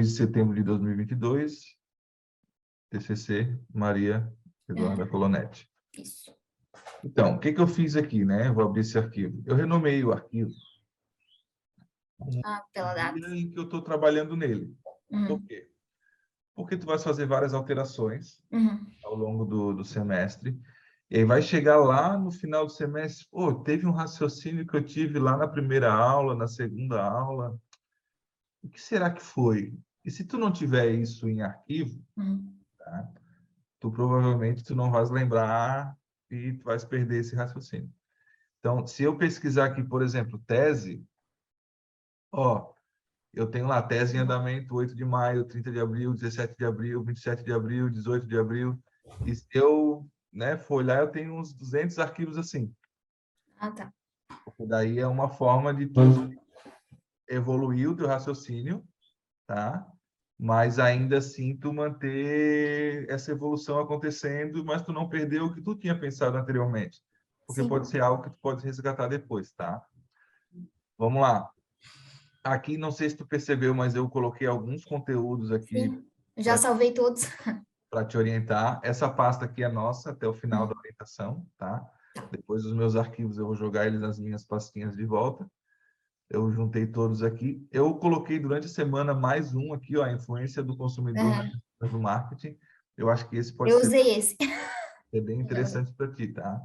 de setembro de 2022, TCC Maria Eduarda Colonetti. Isso. Então, o que eu fiz aqui, né? Eu vou abrir esse arquivo. Eu renomeei o arquivo Pela no data. dia em que eu estou trabalhando nele. Por quê? Porque tu vai fazer várias alterações ao longo do semestre. E aí vai chegar lá no final do semestre, pô, teve um raciocínio que eu tive lá na primeira aula, na segunda aula. O que será que foi? E se tu não tiver isso em arquivo, tá? Tu provavelmente tu não vais lembrar e tu vais perder esse raciocínio. Então, se eu pesquisar aqui, por exemplo, tese, ó, eu tenho lá tese em andamento 8 de maio, 30 de abril, 17 de abril, 27 de abril, 18 de abril. E se eu, né, for olhar, eu tenho uns 200 arquivos assim. Tá. Porque daí é uma forma de tu evoluir o teu raciocínio, tá? Mas ainda assim tu manter essa evolução acontecendo, mas tu não perder o que tu tinha pensado anteriormente. Porque Sim. pode ser algo que tu pode resgatar depois, tá? Vamos lá. Aqui, não sei se tu percebeu, mas eu coloquei alguns conteúdos aqui Sim. Já salvei todos. para te orientar. Essa pasta aqui é nossa até o final da orientação, tá? Depois os meus arquivos eu vou jogar eles nas minhas pastinhas de volta. Eu juntei todos aqui. Eu coloquei durante a semana mais um aqui, ó, a influência do consumidor nas decisões do marketing. Eu acho que esse pode Eu ser usei esse. bem interessante para ti, tá?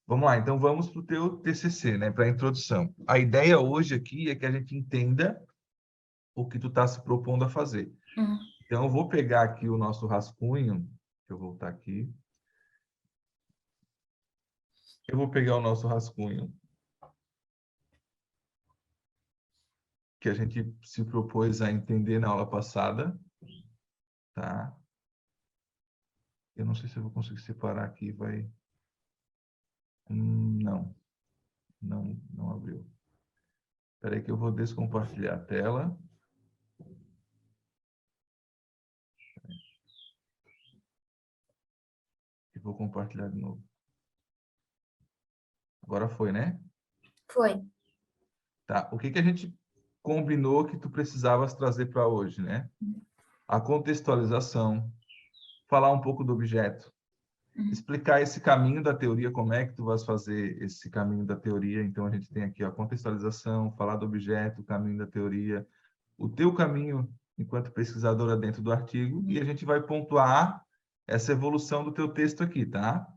Vamos lá, então vamos para o teu TCC, né? Para a introdução. A ideia hoje aqui é que a gente entenda o que tu está se propondo a fazer. Então, eu vou pegar aqui o nosso rascunho. Deixa eu voltar aqui. Eu vou pegar o nosso rascunho que a gente se propôs a entender na aula passada, tá? Eu não sei se eu vou conseguir separar aqui, vai... não, não abriu. Espera aí que eu vou descompartilhar a tela. E vou compartilhar de novo. Agora foi, né? Foi. Tá. O que que a gente combinou que tu precisavas trazer para hoje, né? A contextualização, falar um pouco do objeto, explicar esse caminho da teoria, como é que tu vais fazer esse caminho da teoria. Então, a gente tem aqui a contextualização, falar do objeto, o caminho da teoria, o teu caminho enquanto pesquisadora dentro do artigo, e a gente vai pontuar essa evolução do teu texto aqui, tá?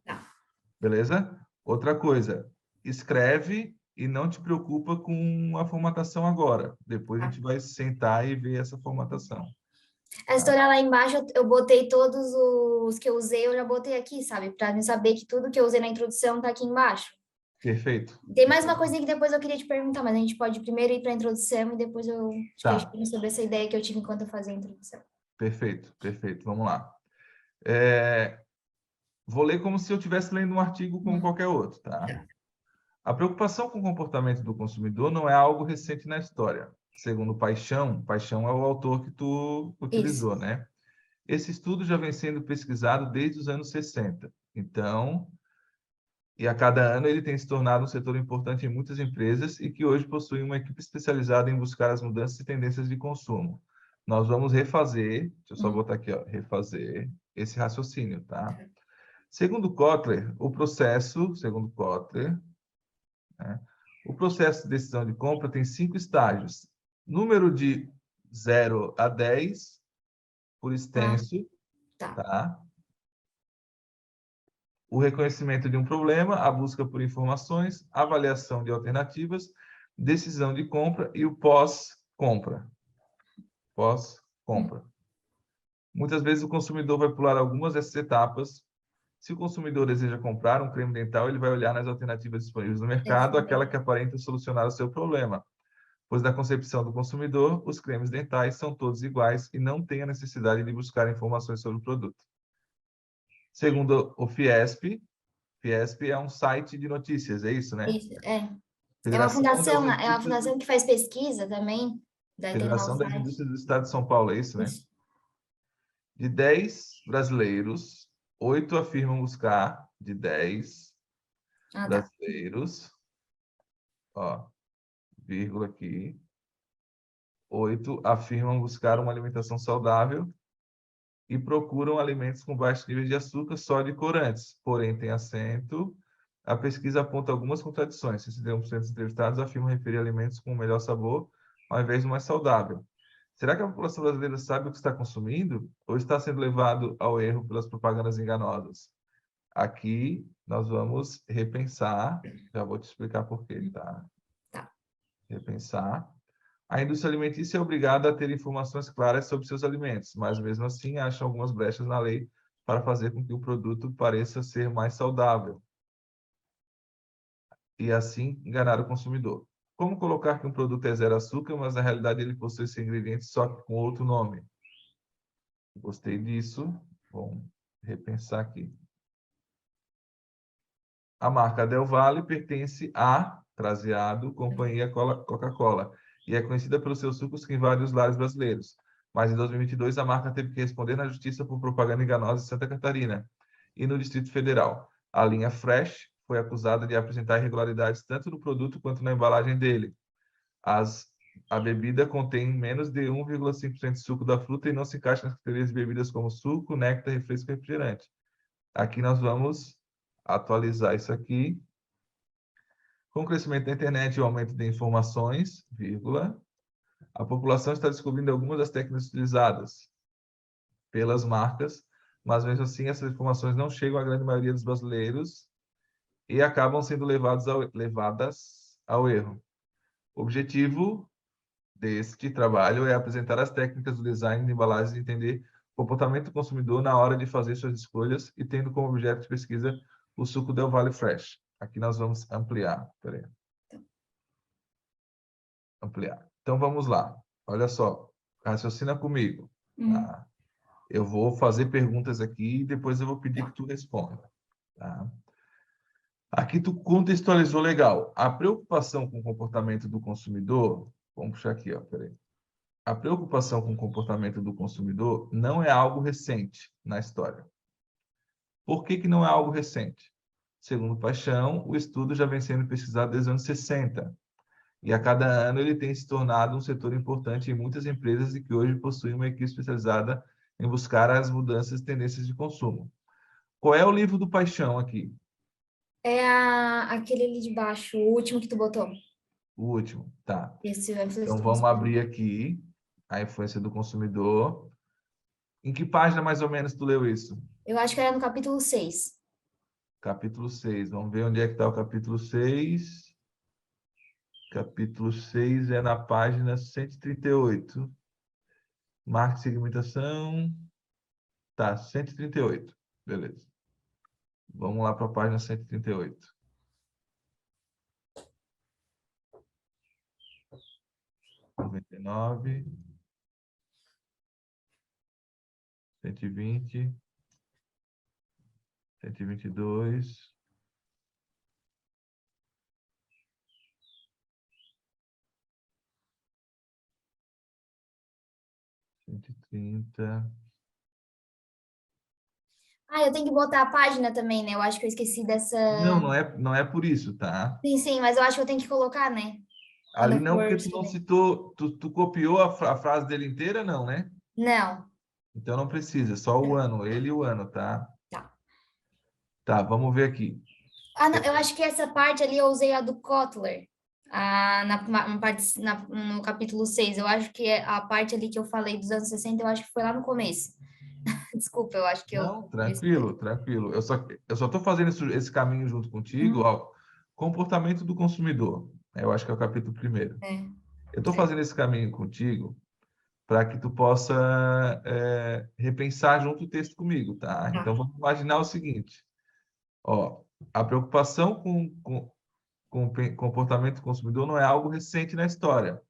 Beleza? Outra coisa, escreve e não te preocupa com a formatação agora. Depois a gente vai sentar e ver essa formatação. A história lá embaixo, eu botei todos os que eu usei, eu já botei aqui, sabe? Para me saber que tudo que eu usei na introdução tá aqui embaixo. Perfeito. Tem mais uma coisinha que depois eu queria te perguntar, mas a gente pode primeiro ir para a introdução e depois eu te Tá. questiono sobre essa ideia que eu tive enquanto eu fazia a introdução. Perfeito, perfeito. Vamos lá. Vou ler como se eu estivesse lendo um artigo como qualquer outro, tá? A preocupação com o comportamento do consumidor não é algo recente na história. Segundo Paixão, Paixão é o autor que tu Isso. utilizou, né? Esse estudo já vem sendo pesquisado desde os anos 60. Então, e a cada ano ele tem se tornado um setor importante em muitas empresas e que hoje possui uma equipe especializada em buscar as mudanças e tendências de consumo. Nós vamos refazer, deixa eu só botar aqui, ó, refazer esse raciocínio, tá? Segundo Kotler, né, o processo de decisão de compra tem 5 estágios. Número de 0 a 10, por extenso, tá? O reconhecimento de um problema, a busca por informações, avaliação de alternativas, decisão de compra e o pós-compra. Pós-compra. Muitas vezes o consumidor vai pular algumas dessas etapas. Se o consumidor deseja comprar um creme dental, ele vai olhar nas alternativas disponíveis no mercado, aquela que aparenta solucionar o seu problema. Pois na concepção do consumidor, os cremes dentais são todos iguais e não tem a necessidade de buscar informações sobre o produto. Segundo o Fiesp, Fiesp é um site de notícias, é isso, né? Isso, é. Federação das É uma Indústrias, fundação que faz pesquisa também. Daí tem lá o Federação das site. Indústrias do Estado de São Paulo, é isso, né? Isso. De 10 brasileiros, 8 afirmam buscar, de 10 Tá. brasileiros, ó, vírgula aqui, 8 afirmam buscar uma alimentação saudável e procuram alimentos com baixos níveis de açúcar, sódio e corantes. Porém, tem acento. A pesquisa aponta algumas contradições. 61% dos entrevistados afirmam referir alimentos com melhor sabor ao invés do mais saudável. Será que a população brasileira sabe o que está consumindo ou está sendo levado ao erro pelas propagandas enganosas? Aqui nós vamos repensar, já vou te explicar por quê, tá? Tá. Repensar. A indústria alimentícia é obrigada a ter informações claras sobre seus alimentos, mas mesmo assim acha algumas brechas na lei para fazer com que o produto pareça ser mais saudável e assim enganar o consumidor. Como colocar que um produto é zero açúcar, mas na realidade ele possui esses ingredientes só que com outro nome? Gostei disso. Vamos repensar aqui. A marca Del Valle pertence à, traseado, Companhia Coca-Cola e é conhecida pelos seus sucos que invadem os lares brasileiros. Mas em 2022 a marca teve que responder na justiça por propaganda enganosa em Santa Catarina e no Distrito Federal. A linha Fresh foi acusada de apresentar irregularidades tanto no produto quanto na embalagem dele. A bebida contém menos de 1,5% de suco da fruta e não se encaixa nas categorias de bebidas como suco, néctar, refresco e refrigerante. Aqui nós vamos atualizar isso aqui. Com o crescimento da internet e o aumento de informações, vírgula, a população está descobrindo algumas das técnicas utilizadas pelas marcas, mas mesmo assim essas informações não chegam à grande maioria dos brasileiros e acabam sendo levadas ao erro. O objetivo deste trabalho é apresentar as técnicas do design de embalagens e entender o comportamento do consumidor na hora de fazer suas escolhas e tendo como objeto de pesquisa o suco Del Valle Fresh. Aqui nós vamos ampliar. Peraí. Ampliar. Então, vamos lá. Olha só. Raciocina comigo. Tá? Eu vou fazer perguntas aqui e depois eu vou pedir que tu responda. Tá? Aqui tu contextualizou legal. A preocupação com o comportamento do consumidor... Vamos puxar aqui, ó. Peraí. A preocupação com o comportamento do consumidor não é algo recente na história. Por que que não é algo recente? Segundo Paixão, o estudo já vem sendo pesquisado desde os anos 60. E a cada ano ele tem se tornado um setor importante em muitas empresas e que hoje possui uma equipe especializada em buscar as mudanças e tendências de consumo. Qual é o livro do Paixão aqui? É aquele ali de baixo, o último que tu botou. O último, tá. Esse é Então vamos abrir aqui a influência do consumidor. Em que página mais ou menos tu leu isso? Eu acho que era no capítulo 6. Capítulo 6. Vamos ver onde é que está o capítulo 6. Capítulo 6 é na página 138. Marca e segmentação. Tá, 138. Beleza. Vamos lá para a página 138. Noventa e nove. 120. 122. 130. Eu tenho que botar a página também, né? Eu acho que eu esqueci dessa... Não é por isso, tá? Sim, mas eu acho que eu tenho que colocar, né? Quando Ali eu não, for porque tu não escrever. citou, tu copiou a frase dele inteira, não, né? Não. Então não precisa, só o ano, ele e o ano, tá? Tá. Tá, vamos ver aqui. Não, eu acho que essa parte ali eu usei a do Kotler. No capítulo 6. Eu acho que a parte ali que eu falei dos anos 60, eu acho que foi lá no começo. Desculpa, eu acho que eu... Não, tranquilo, tranquilo. Eu só estou fazendo esse caminho junto contigo, Uhum. ó, comportamento do consumidor. Eu acho que é o capítulo primeiro. É. Eu estou fazendo esse caminho contigo para que tu possa repensar junto o texto comigo, tá? Tá. Então, vamos imaginar o seguinte, ó, a preocupação com o comportamento do consumidor não é algo recente na história,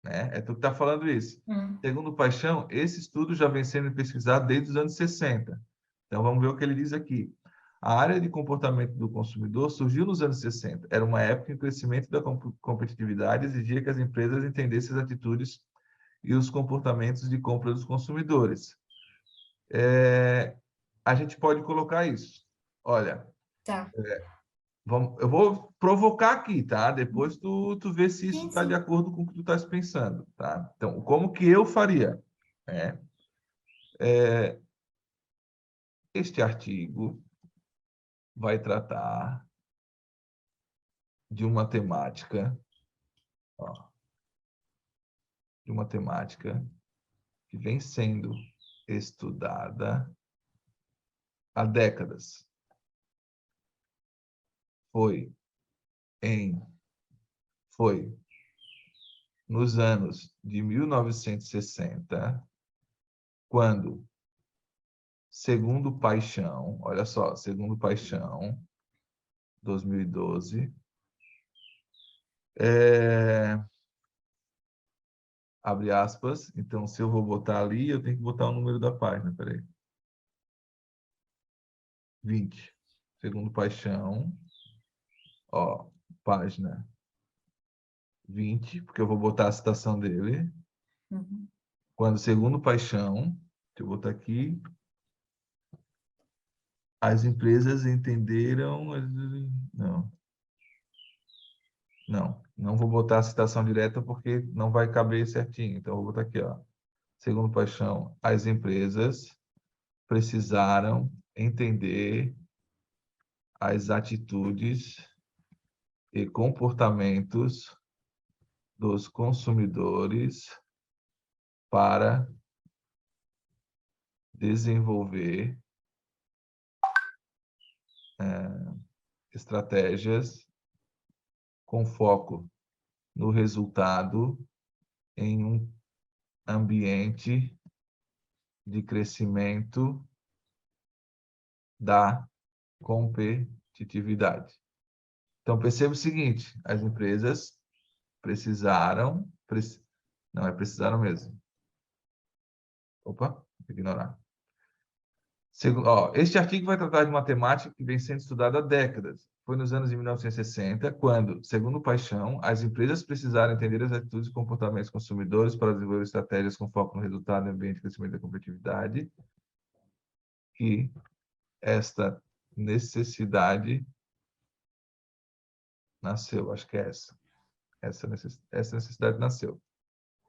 né? É tu que está falando isso. Segundo Paixão, esse estudo já vem sendo pesquisado desde os anos 60. Então, vamos ver o que ele diz aqui. A área de comportamento do consumidor surgiu nos anos 60. Era uma época em que o crescimento da competitividade exigia que as empresas entendessem as atitudes e os comportamentos de compra dos consumidores. A gente pode colocar isso. Olha, Tá. eu vou provocar aqui, tá? Depois tu vê se isso Sim, está de sim. acordo com o que tu estás pensando, tá? Então, como que eu faria? Este artigo vai tratar de uma temática, ó, de uma temática que vem sendo estudada há décadas. Foi nos anos de 1960, quando, segundo Paixão, olha só, segundo Paixão, 2012, abre aspas, então se eu vou botar ali, eu tenho que botar o número da página, peraí. 20. Segundo Paixão, ó, página 20, porque eu vou botar a citação dele. Uhum. Quando, segundo Paixão, deixa eu botar aqui, as empresas entenderam... Não vou botar a citação direta porque não vai caber certinho. Então, eu vou botar aqui, ó. Segundo Paixão, as empresas precisaram entender as atitudes e comportamentos dos consumidores para desenvolver estratégias com foco no resultado em um ambiente de crescimento da competitividade. Então, perceba o seguinte, as empresas precisaram, não é precisaram mesmo. Opa, vou ignorar. Este artigo vai tratar de uma temática que vem sendo estudada há décadas. Foi nos anos de 1960, quando, segundo Paixão, as empresas precisaram entender as atitudes e comportamentos dos consumidores para desenvolver estratégias com foco no resultado no ambiente de crescimento da competitividade, que esta necessidade nasceu. Acho que é essa. Essa necessidade nasceu.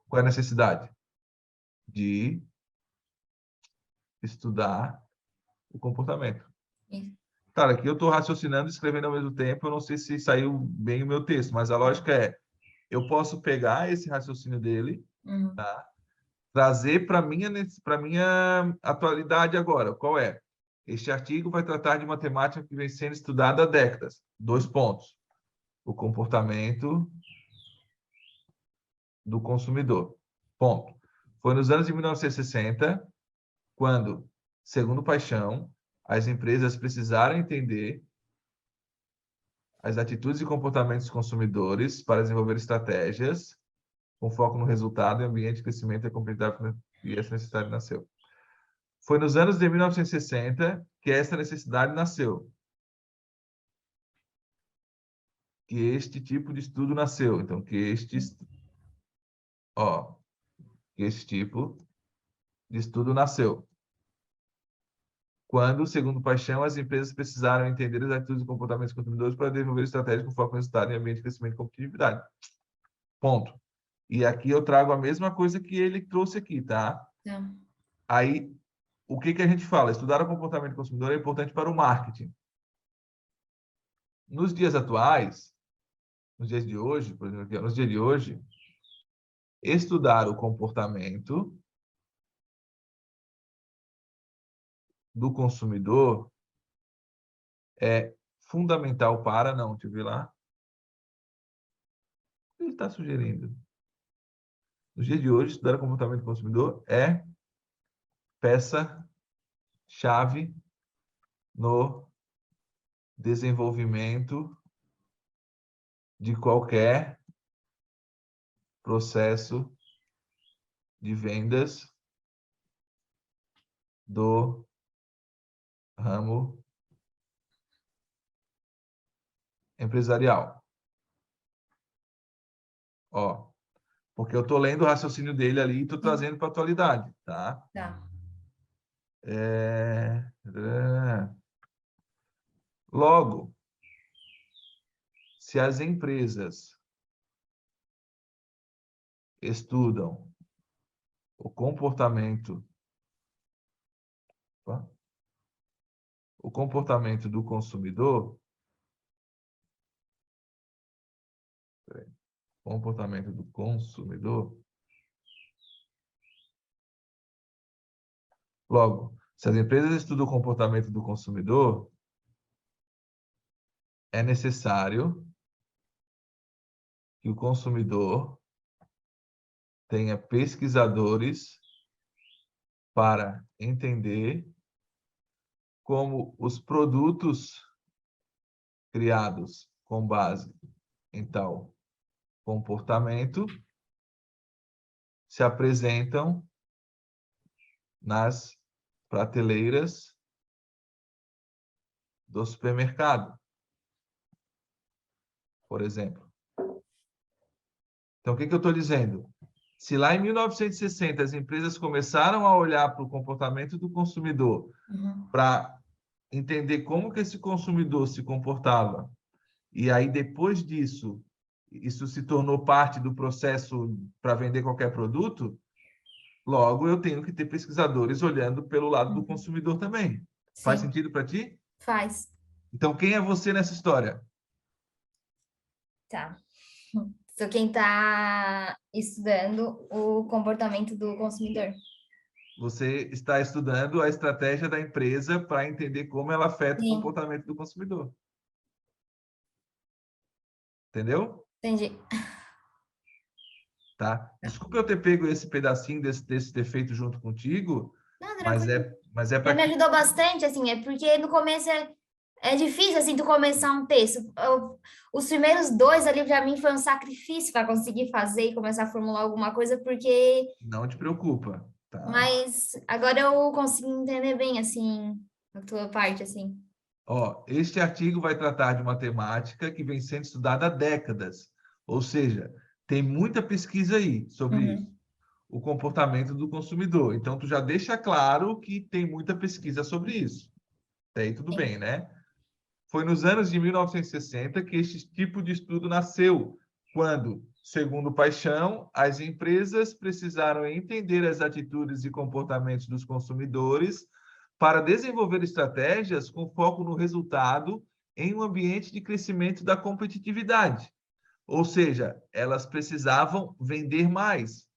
Qual é a necessidade? De estudar o comportamento. Isso. Cara, aqui eu estou raciocinando e escrevendo ao mesmo tempo. Eu não sei se saiu bem o meu texto, mas a lógica é: eu posso pegar esse raciocínio dele, tá? Trazer para minha atualidade agora. Qual é? Este artigo vai tratar de uma temática que vem sendo estudada há décadas. 2 pontos. O comportamento do consumidor. Ponto. Foi nos anos de 1960, quando, segundo Paixão, as empresas precisaram entender as atitudes e comportamentos dos consumidores para desenvolver estratégias com foco no resultado e ambiente de crescimento e competitividade, e essa necessidade nasceu. Foi nos anos de 1960 que essa necessidade nasceu. Que este tipo de estudo nasceu. Então, que este tipo de estudo nasceu. Quando, segundo Paixão, as empresas precisaram entender as atitudes e comportamentos dos consumidores para desenvolver estratégias com foco no resultado e ambiente de crescimento e competitividade. Ponto. E aqui eu trago a mesma coisa que ele trouxe aqui, tá? Aí, o que a gente fala? Estudar o comportamento do consumidor é importante para o marketing. Nos dias atuais, nos dias de hoje, por exemplo, nos dias de hoje, estudar o comportamento do consumidor é fundamental para, não, deixa eu ver lá. O que ele está sugerindo? Nos dias de hoje, estudar o comportamento do consumidor é peça-chave no desenvolvimento de qualquer processo de vendas do ramo empresarial. Ó, porque eu estou lendo o raciocínio dele ali e estou trazendo para a atualidade, tá? Tá. Logo, se as empresas estudam o comportamento do consumidor, logo, se as empresas estudam o comportamento do consumidor, é necessário que o consumidor tenha pesquisadores para entender como os produtos criados com base em tal comportamento se apresentam nas prateleiras do supermercado, por exemplo. Então, o que eu estou dizendo? Se lá em 1960 as empresas começaram a olhar para o comportamento do consumidor para entender como que esse consumidor se comportava, e aí depois disso, isso se tornou parte do processo para vender qualquer produto, logo eu tenho que ter pesquisadores olhando pelo lado do consumidor também. Sim. Faz sentido para ti? Faz. Então, quem é você nessa história? Tá. Sou quem está estudando o comportamento do consumidor. Você está estudando a estratégia da empresa para entender como ela afeta o comportamento do consumidor. Entendeu? Entendi. Tá? Desculpa eu ter pego esse pedacinho desse ter feito junto contigo, não, mas é para me ajudou bastante, assim, é porque no começo é difícil, assim, tu começar um texto. Os primeiros 2 ali, para mim, foi um sacrifício para conseguir fazer e começar a formular alguma coisa, porque... Não te preocupa, tá? Mas agora eu consigo entender bem, assim, a tua parte, assim. Ó, este artigo vai tratar de uma temática que vem sendo estudada há décadas. Ou seja, tem muita pesquisa aí sobre isso. O comportamento do consumidor. Então, tu já deixa claro que tem muita pesquisa sobre isso. Até aí tudo bem, né? Foi nos anos de 1960 que este tipo de estudo nasceu, quando, segundo Paixão, as empresas precisaram entender as atitudes e comportamentos dos consumidores para desenvolver estratégias com foco no resultado em um ambiente de crescimento da competitividade. Ou seja, elas precisavam vender mais.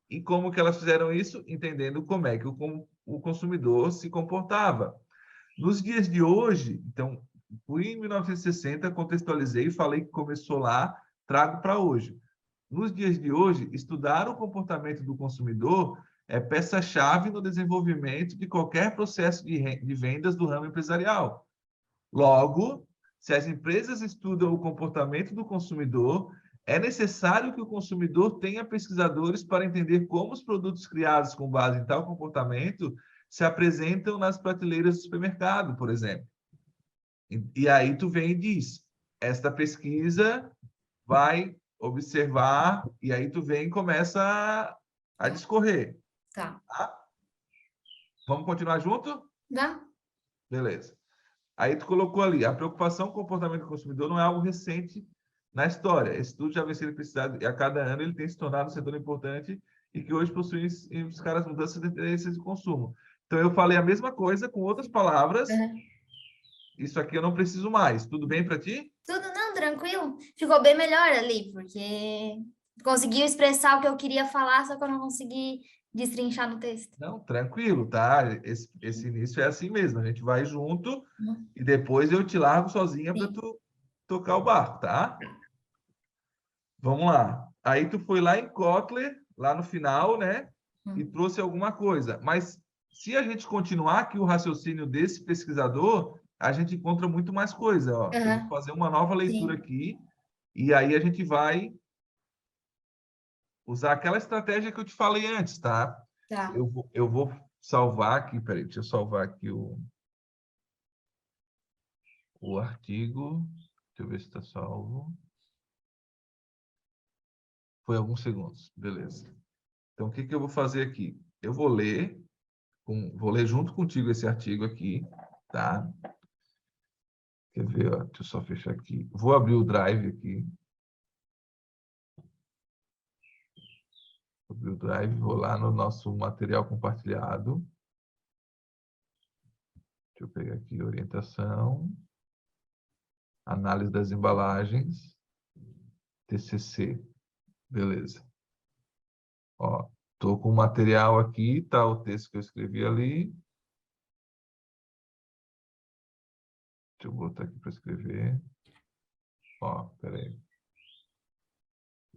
E como que elas fizeram isso? Entendendo como é que o consumidor se comportava. Nos dias de hoje, então, fui em 1960, contextualizei e falei que começou lá, trago para hoje. Nos dias de hoje, estudar o comportamento do consumidor é peça-chave no desenvolvimento de qualquer processo de vendas do ramo empresarial. Logo, se as empresas estudam o comportamento do consumidor, é necessário que o consumidor tenha pesquisadores para entender como os produtos criados com base em tal comportamento se apresentam nas prateleiras do supermercado, por exemplo. E aí tu vem e diz, esta pesquisa vai observar, e aí tu vem e começa a discorrer. Tá. Vamos continuar junto? Dá. Beleza. Aí tu colocou ali, a preocupação com o comportamento do consumidor não é algo recente na história. Esse estudo já vem sendo pesquisado e a cada ano ele tem se tornado um setor importante e que hoje possui os caras mudanças de tendências de consumo. Então eu falei a mesma coisa com outras palavras. Isso aqui eu não preciso mais. Tudo bem para ti? Tudo não, tranquilo. Ficou bem melhor ali, porque conseguiu expressar o que eu queria falar, só que eu não consegui destrinchar no texto. Não, tranquilo, tá? Esse início é assim mesmo. A gente vai junto e depois eu te largo sozinha para tu tocar o barco, tá? Vamos lá. Aí tu foi lá em Kotler, lá no final, né? E trouxe alguma coisa. Mas se a gente continuar aqui o raciocínio desse pesquisador, a gente encontra muito mais coisa, ó. Eu vou fazer uma nova leitura aqui e aí a gente vai usar aquela estratégia que eu te falei antes, tá? Tá. Eu vou salvar aqui, peraí, deixa eu salvar aqui o artigo. Deixa eu ver se está salvo. Foi alguns segundos, beleza. Então, o que eu vou fazer aqui? Eu vou ler junto contigo esse artigo aqui, tá? Quer ver, ó? Deixa eu só fechar aqui. Vou abrir o Drive aqui. Vou abrir o Drive, vou lá no nosso material compartilhado. Deixa eu pegar aqui, orientação. Análise das embalagens. TCC. Beleza. Ó, tô com o material aqui, tá o texto que eu escrevi ali. Deixa eu botar aqui para escrever. Ó, peraí.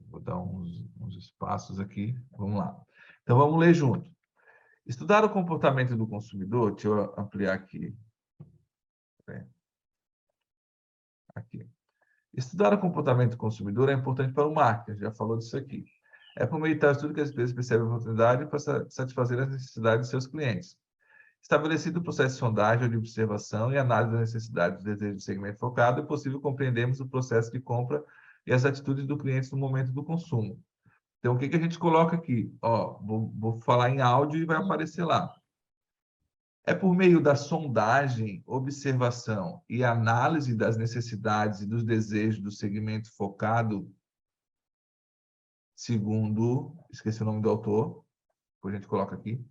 Vou dar uns espaços aqui. Vamos lá. Então, vamos ler junto. Estudar o comportamento do consumidor. Deixa eu ampliar aqui. Aqui. Estudar o comportamento do consumidor é importante para o marketing. Já falou disso aqui. É por meio de tal estudo que as empresas percebem a oportunidade para satisfazer as necessidades de seus clientes. Estabelecido o processo de sondagem ou de observação e análise das necessidades e desejos do segmento focado, é possível compreendermos o processo de compra e as atitudes do cliente no momento do consumo. Então, o que a gente coloca aqui? Ó, vou falar em áudio e vai aparecer lá. É por meio da sondagem, observação e análise das necessidades e dos desejos do segmento focado, segundo, esqueci o nome do autor, depois a gente coloca aqui,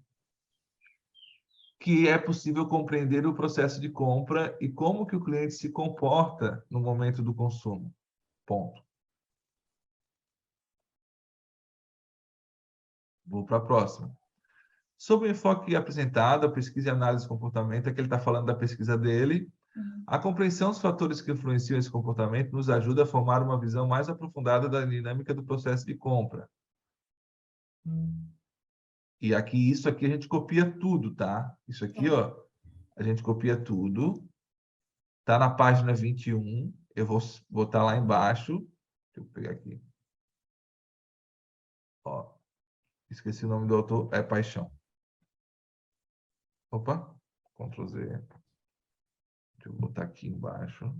que é possível compreender o processo de compra e como que o cliente se comporta no momento do consumo. Ponto. Vou para a próxima. Sobre o enfoque apresentado, a pesquisa e análise de comportamento, é que ele está falando da pesquisa dele. A compreensão dos fatores que influenciam esse comportamento nos ajuda a formar uma visão mais aprofundada da dinâmica do processo de compra. E aqui, isso aqui a gente copia tudo, tá? Isso aqui, ó, a gente copia tudo. Tá na página 21. Eu vou botar lá embaixo. Deixa eu pegar aqui. Ó, esqueci o nome do autor. É Paixão. Opa, Ctrl Z. Deixa eu botar aqui embaixo.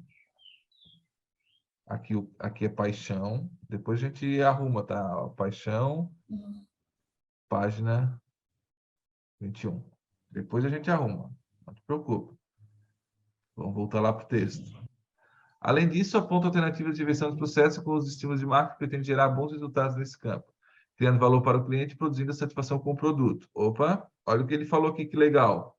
Aqui é Paixão. Depois a gente arruma, tá? Ó, Paixão, página 21. Depois a gente arruma. Não te preocupe. Vamos voltar lá para o texto. Além disso, aponta alternativas de versão do processo com os estímulos de marca que pretendem gerar bons resultados nesse campo, criando valor para o cliente e produzindo a satisfação com o produto. Opa, olha o que ele falou aqui, que legal.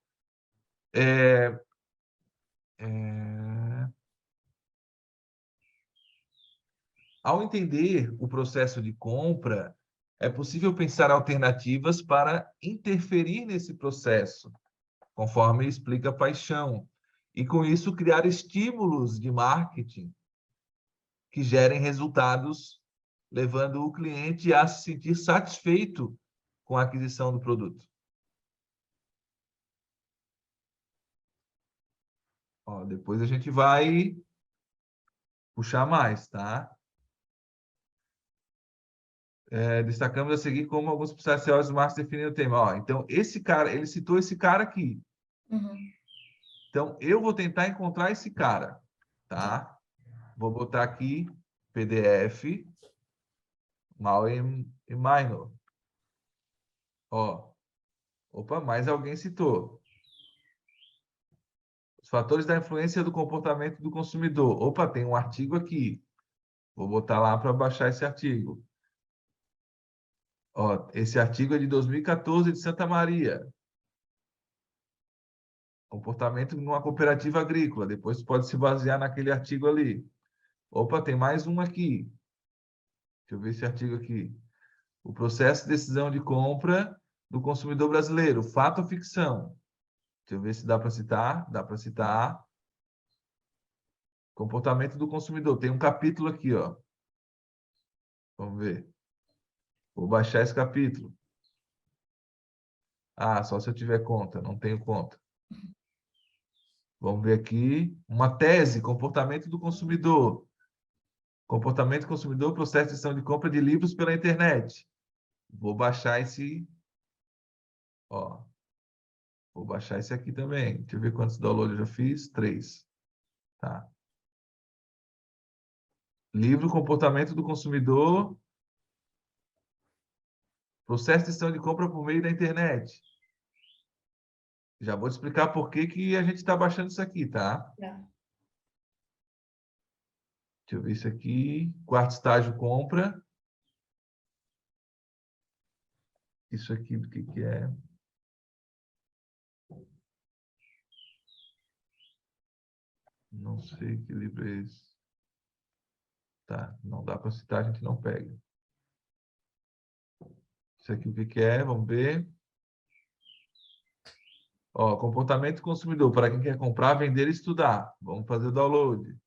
Ao entender o processo de compra, é possível pensar alternativas para interferir nesse processo, conforme explica Paixão, e com isso criar estímulos de marketing que gerem resultados, levando o cliente a se sentir satisfeito com a aquisição do produto. Ó, depois a gente vai puxar mais, tá? Destacamos a seguir como alguns processos marcos definem o tema. Ó, então, esse cara, ele citou esse cara aqui. Então, eu vou tentar encontrar esse cara, tá? Vou botar aqui PDF, mal e minor. Ó, opa, mais alguém citou. Os fatores da influência do comportamento do consumidor. Opa, tem um artigo aqui. Vou botar lá para baixar esse artigo. Ó, esse artigo é de 2014 de Santa Maria. Comportamento numa cooperativa agrícola. Depois pode se basear naquele artigo ali. Opa, tem mais um aqui. Deixa eu ver esse artigo aqui. O processo de decisão de compra do consumidor brasileiro. Fato ou ficção? Deixa eu ver se dá para citar. Dá para citar. Comportamento do consumidor. Tem um capítulo aqui, ó. Vamos ver. Vou baixar esse capítulo. Ah, só se eu tiver conta. Não tenho conta. Vamos ver aqui. Uma tese, comportamento do consumidor. Comportamento do consumidor, processo de decisão de compra de livros pela internet. Vou baixar esse... Ó. Vou baixar esse aqui também. Deixa eu ver quantos downloads eu já fiz. 3. Tá. Livro Comportamento do Consumidor. Processo de decisão de compra por meio da internet. Já vou te explicar por que a gente está baixando isso aqui, tá? Deixa eu ver isso aqui. Quarto estágio, compra. Isso aqui, do que é? Não sei que livro é esse. Tá, não dá para citar, a gente não pega. Isso aqui, o que é? Vamos ver. Ó, comportamento do consumidor, para quem quer comprar, vender e estudar. Vamos fazer o download.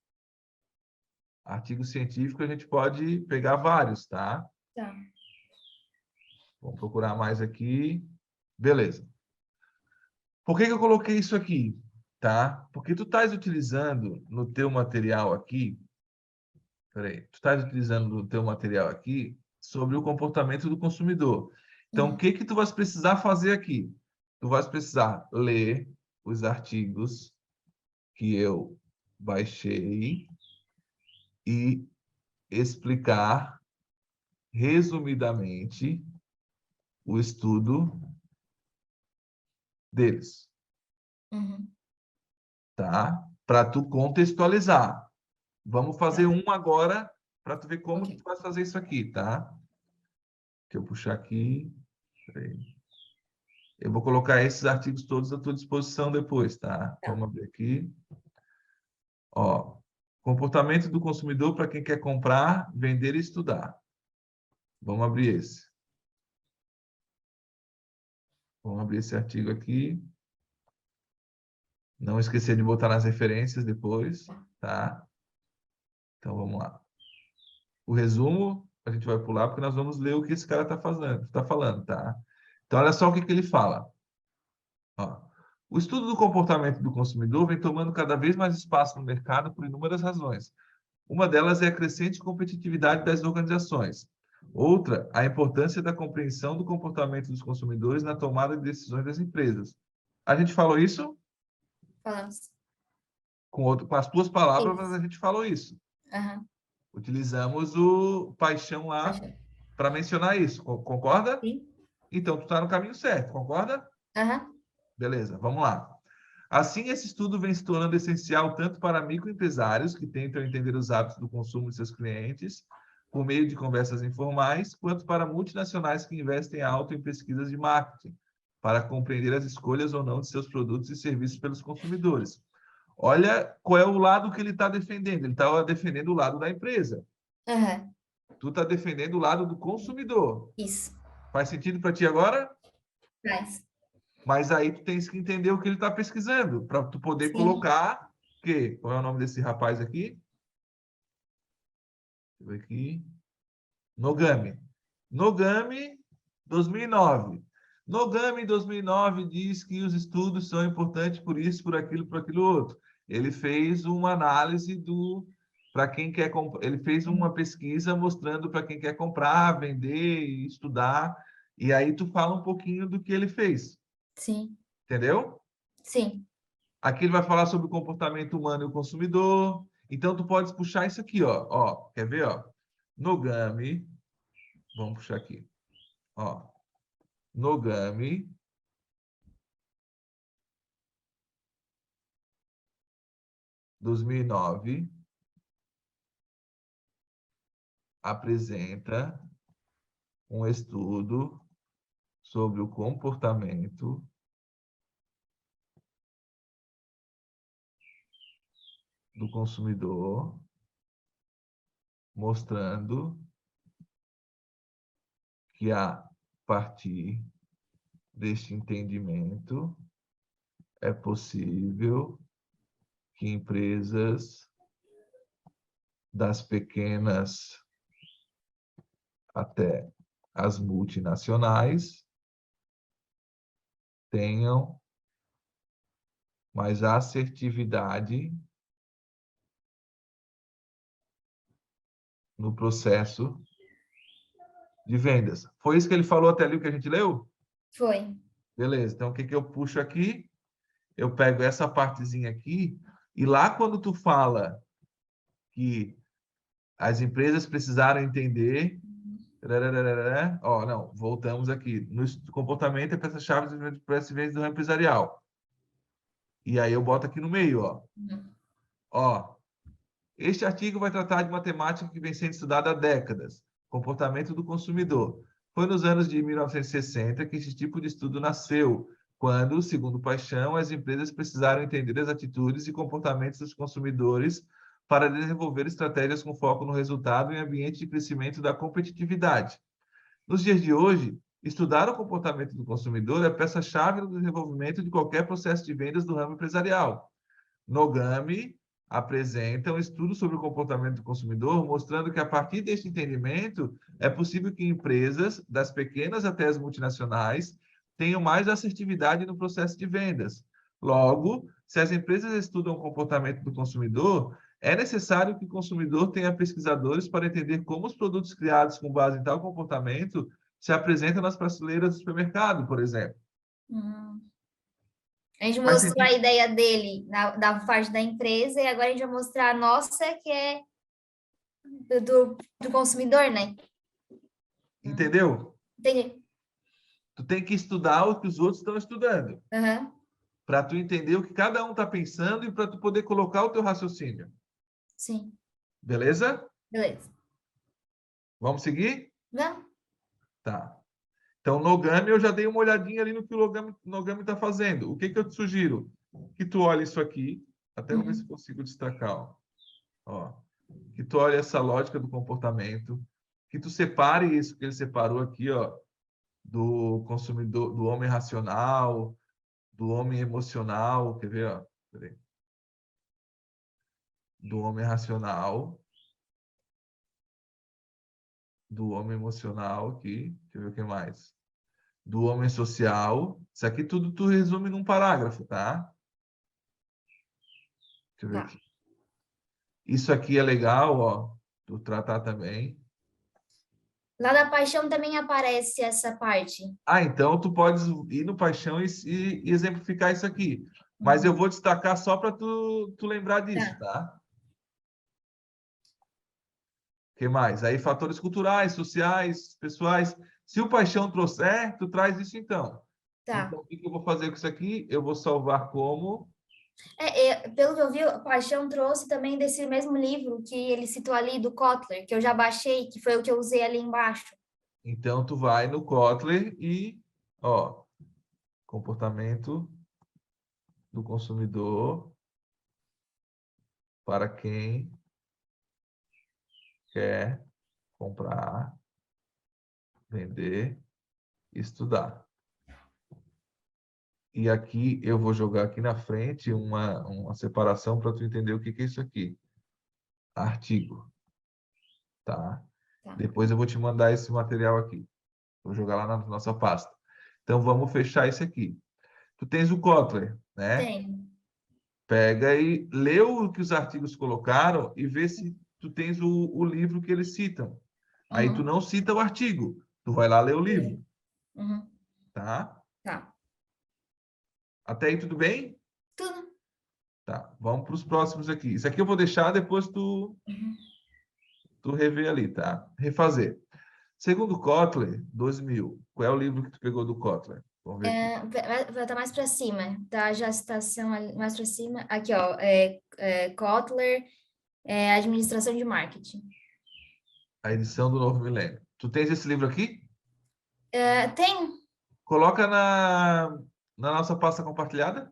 Artigo científico, a gente pode pegar vários, tá? Tá. Vamos procurar mais aqui. Beleza. Por que eu coloquei isso aqui? Tá? Porque tu estás utilizando no teu material aqui, peraí, tu estás utilizando no teu material aqui sobre o comportamento do consumidor. Então, o que tu vais precisar fazer aqui? Tu vais precisar ler os artigos que eu baixei e explicar resumidamente o estudo deles, tá? Para tu contextualizar. Vamos fazer um agora para tu ver como que tu vai fazer isso aqui, tá? Deixa eu puxar aqui. Peraí. Eu vou colocar esses artigos todos à tua disposição depois, tá? Vamos abrir aqui. Ó, comportamento do consumidor para quem quer comprar, vender e estudar. Vamos abrir esse. Vamos abrir esse artigo aqui. Não esquecer de botar nas referências depois, tá? Então, vamos lá. O resumo, a gente vai pular, porque nós vamos ler o que esse cara está falando, tá? Então, olha só o que ele fala. Ó, o estudo do comportamento do consumidor vem tomando cada vez mais espaço no mercado por inúmeras razões. Uma delas é a crescente competitividade das organizações. Outra, a importância da compreensão do comportamento dos consumidores na tomada de decisões das empresas. A gente falou isso? Falamos. Com as tuas palavras, mas a gente falou isso. Utilizamos o paixão lá para mencionar isso. Concorda? Sim. Então, tu está no caminho certo. Concorda? Beleza, vamos lá. Assim, esse estudo vem se tornando essencial tanto para microempresários que tentam entender os hábitos do consumo de seus clientes por meio de conversas informais, quanto para multinacionais que investem alto em pesquisas de marketing para compreender as escolhas ou não de seus produtos e serviços pelos consumidores. Olha qual é o lado que ele está defendendo. Ele está defendendo o lado da empresa. Tu está defendendo o lado do consumidor. Isso. Faz sentido para ti agora? Faz. Mas aí tu tens que entender o que ele está pesquisando, para tu poder colocar qual é o nome desse rapaz aqui? Deixa eu ver aqui. Nogami. Nogami, 2009. Nogami, 2009, diz que os estudos são importantes por isso, por aquilo outro. Ele fez uma análise para quem quer comprar. Ele fez uma pesquisa mostrando para quem quer comprar, vender, estudar. E aí tu fala um pouquinho do que ele fez. Sim. Entendeu? Sim. Aqui ele vai falar sobre o comportamento humano e o consumidor. Então, tu pode puxar isso aqui, ó. Ó, quer ver, ó? Nogami. Vamos puxar aqui. Ó. Nogami. (2009) apresenta um estudo sobre o comportamento do consumidor, mostrando que a partir deste entendimento é possível que empresas das pequenas até as multinacionais tenham mais assertividade no processo de vendas. Foi isso que ele falou até ali, o que a gente leu? Foi. Beleza. Então, o que eu puxo aqui? Eu pego essa partezinha aqui e lá quando tu fala que as empresas precisaram entender... Ó, não, voltamos aqui. No comportamento é peça-chave para esse vez do empresarial. E aí eu boto aqui no meio, ó. Ó, Este artigo vai tratar de uma temática que vem sendo estudada há décadas, comportamento do consumidor. Foi nos anos de 1960 que esse tipo de estudo nasceu, quando, segundo Paixão, as empresas precisaram entender as atitudes e comportamentos dos consumidores para desenvolver estratégias com foco no resultado em ambiente de crescimento da competitividade. Nos dias de hoje, estudar o comportamento do consumidor é a peça-chave no desenvolvimento de qualquer processo de vendas do ramo empresarial. Nogami apresenta um estudo sobre o comportamento do consumidor, mostrando que, a partir deste entendimento, é possível que empresas, das pequenas até as multinacionais, tenham mais assertividade no processo de vendas. Logo, se as empresas estudam o comportamento do consumidor, é necessário que o consumidor tenha pesquisadores para entender como os produtos criados com base em tal comportamento se apresentam nas prateleiras do supermercado, por exemplo. Hum. A gente Faz mostrou a sentido? ideia dele da parte da empresa e agora a gente vai mostrar a nossa, que é do consumidor, né? Entendeu? Entendi. Tu tem que estudar o que os outros estão estudando, Aham. para tu entender o que cada um está pensando e para tu poder colocar o teu raciocínio. Sim. Beleza? Beleza. Vamos seguir? Não? Tá. Então, Nogami, eu já dei uma olhadinha ali no que o Nogami está fazendo. O que que eu te sugiro? Que tu olhe isso aqui, até vou ver se Uhum. consigo destacar. Ó. Que tu olhe essa lógica do comportamento, que tu separe isso que ele separou aqui, ó, do consumidor, do homem racional, do homem emocional, quer ver, ó? Peraí. Do homem racional, do homem emocional aqui, deixa eu ver o que mais. Do homem social. Isso aqui tudo tu resume num parágrafo, tá? Deixa eu ver Tá. aqui. Isso aqui é legal, ó, tu tratar também. Lá da paixão também aparece essa parte. Ah, então tu podes ir no Paixão e exemplificar isso aqui. Mas eu Uhum. vou destacar só para tu lembrar disso, Tá. tá? O que mais? Aí fatores culturais, sociais, pessoais. Se o Paixão trouxer, tu traz isso então. Tá. Então, o que que eu vou fazer com isso aqui? Eu vou salvar como. Pelo que eu vi, a Paixão trouxe também desse mesmo livro que ele citou ali, do Kotler, que eu já baixei, que foi o que eu usei ali embaixo. Então, tu vai no Kotler e, ó, comportamento do consumidor para quem quer comprar, vender, estudar. E aqui eu vou jogar aqui na frente uma separação para tu entender o que que é isso aqui. Artigo, tá? Tá. Depois eu vou te mandar esse material aqui. Vou jogar lá na nossa pasta. Então vamos fechar esse aqui. Tu tens o Kotler, né? Tem. Pega e lê o que os artigos colocaram e vê se tu tens o livro que eles citam. Aí tu Uhum. não cita o artigo, tu vai lá ler o livro, Uhum. tá? Tá. Até aí tudo bem? Tudo. Tá, vamos para os próximos aqui. Isso aqui eu vou deixar, depois Uhum. tu rever ali, tá? Refazer. Segundo Kotler, 2000. Qual é o livro que tu pegou do Kotler? Vamos ver aqui. Vai estar mais para cima, tá? Já a citação ali mais para cima. Aqui, ó, Kotler, Administração de Marketing. A edição do Novo Milênio. Tu tens esse livro aqui? Tem. Coloca na nossa pasta compartilhada.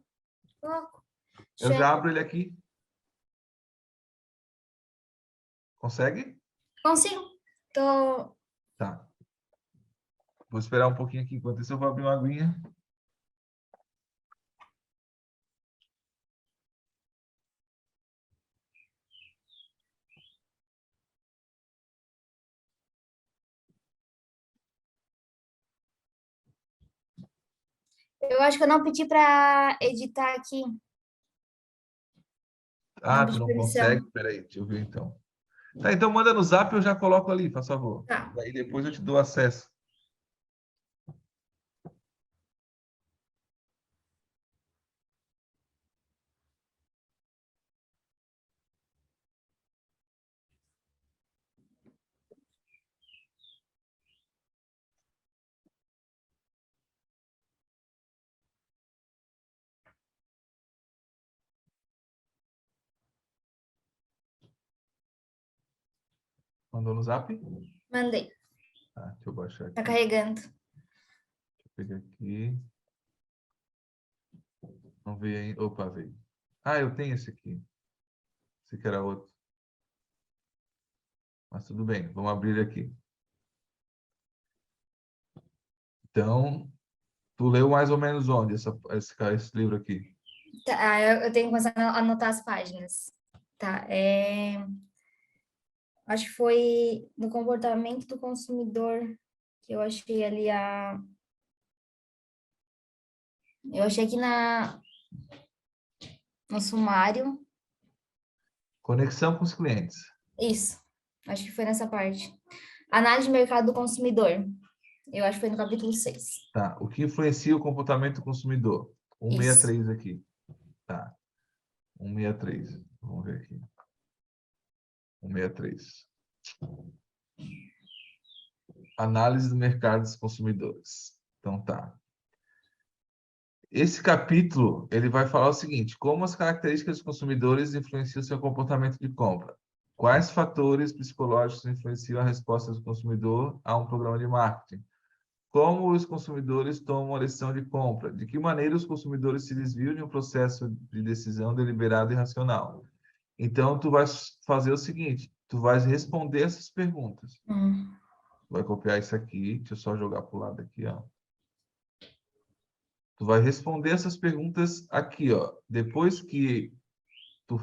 Coloco. Eu Deixa já eu- abro ele aqui. Consegue? Consigo? Tô. Tá. Vou esperar um pouquinho aqui. Enquanto isso, eu vou abrir uma aguinha. Eu acho que eu não pedi para editar aqui. Não Ah, tu pedi não consegue? permissão. Peraí, deixa eu ver então. Tá, então manda no zap, eu já coloco ali, faz favor. Tá. Daí depois eu te dou acesso. Mandou no zap? Mandei. Tá, deixa eu baixar aqui. Tá carregando. Deixa eu pegar aqui. Não veio ainda. Opa, veio. Ah, eu tenho esse aqui. Esse aqui era outro. Mas tudo bem, vamos abrir aqui. Então, tu leu mais ou menos onde esse livro aqui? Tá, eu tenho que começar a anotar as páginas. Tá, acho que foi no comportamento do consumidor que eu achei ali eu achei aqui no sumário. Conexão com os clientes. Isso, acho que foi nessa parte. Análise de mercado do consumidor. Eu acho que foi no capítulo 6. Tá. O que influencia o comportamento do consumidor? Isso. 163 aqui. Tá. 163. Vamos ver aqui. 163. Análise do mercado dos consumidores. Então tá. Esse capítulo, ele vai falar o seguinte: como as características dos consumidores influenciam o seu comportamento de compra? Quais fatores psicológicos influenciam a resposta do consumidor a um programa de marketing? Como os consumidores tomam a decisão de compra? De que maneira os consumidores se desviam de um processo de decisão deliberado e racional? Então, tu vai fazer o seguinte: tu vai responder essas perguntas. Vai copiar isso aqui, deixa eu só jogar para o lado aqui, ó. Tu vai responder essas perguntas aqui, ó. Depois que tu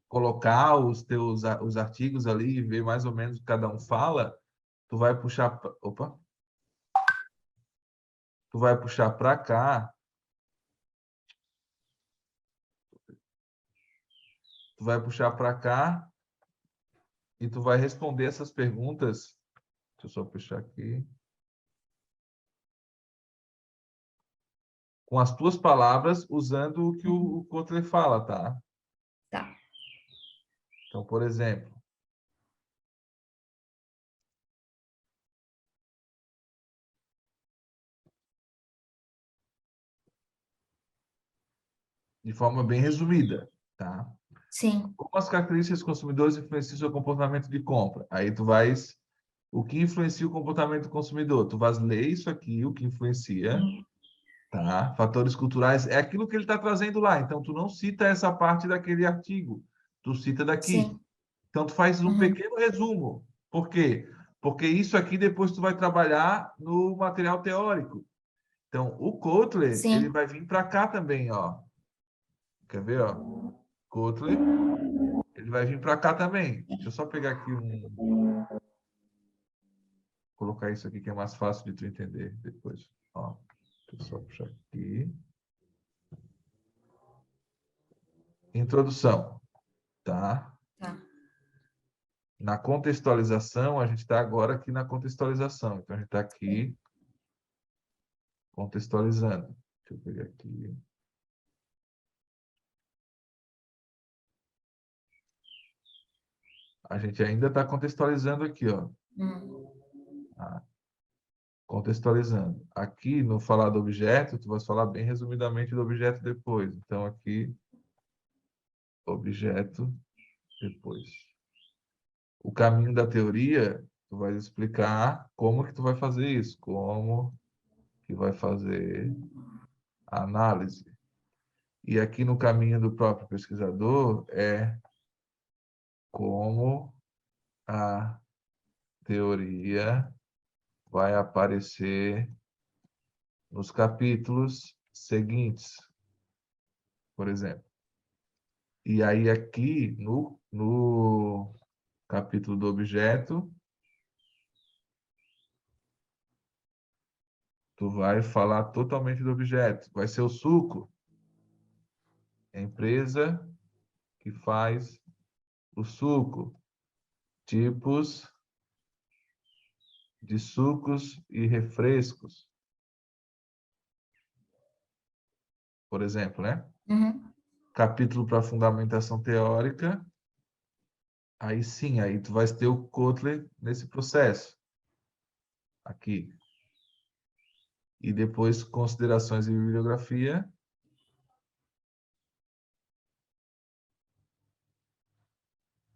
colocar os artigos ali e ver mais ou menos o que cada um fala, tu vai puxar, opa, tu vai puxar para cá, tu vai puxar para cá e tu vai responder essas perguntas. Deixa eu só puxar aqui. Com as tuas palavras, usando o que o Kotler fala, tá? Tá. Então, por exemplo, de forma bem resumida, tá? Sim. Como as características dos consumidores influenciam o seu comportamento de compra? Aí tu vais... O que influencia o comportamento do consumidor? Tu vais ler isso aqui, o que influencia, tá? Fatores culturais, é aquilo que ele está trazendo lá. Então, tu não cita essa parte daquele artigo, tu cita daqui. Sim. Então, tu faz um pequeno resumo. Por quê? Porque isso aqui depois tu vai trabalhar no material teórico. Então, o Kotler, ele Sim. vai vir para cá também, ó. Quer ver, ó? Kotler, ele vai vir para cá também. Deixa eu só pegar aqui colocar isso aqui que é mais fácil de tu entender depois. Ó, deixa eu só puxar aqui. Introdução, tá? Tá. Na contextualização, a gente está agora aqui na contextualização. Então, a gente está aqui contextualizando. Deixa eu pegar aqui. A gente ainda está contextualizando aqui, ó. Tá? Contextualizando. Aqui, no falar do objeto, tu vai falar bem resumidamente do objeto depois. Então, aqui, objeto depois. O caminho da teoria, tu vai explicar como que tu vai fazer isso, como que vai fazer a análise. E aqui no caminho do próprio pesquisador é como a teoria vai aparecer nos capítulos seguintes, por exemplo. E aí aqui no capítulo do objeto, tu vai falar totalmente do objeto. Vai ser o suco. A empresa que faz o suco. Tipos de sucos e refrescos. Por exemplo, né? Capítulo para fundamentação teórica. Aí sim, aí tu vai ter o Kotler nesse processo. Aqui. E depois considerações e bibliografia.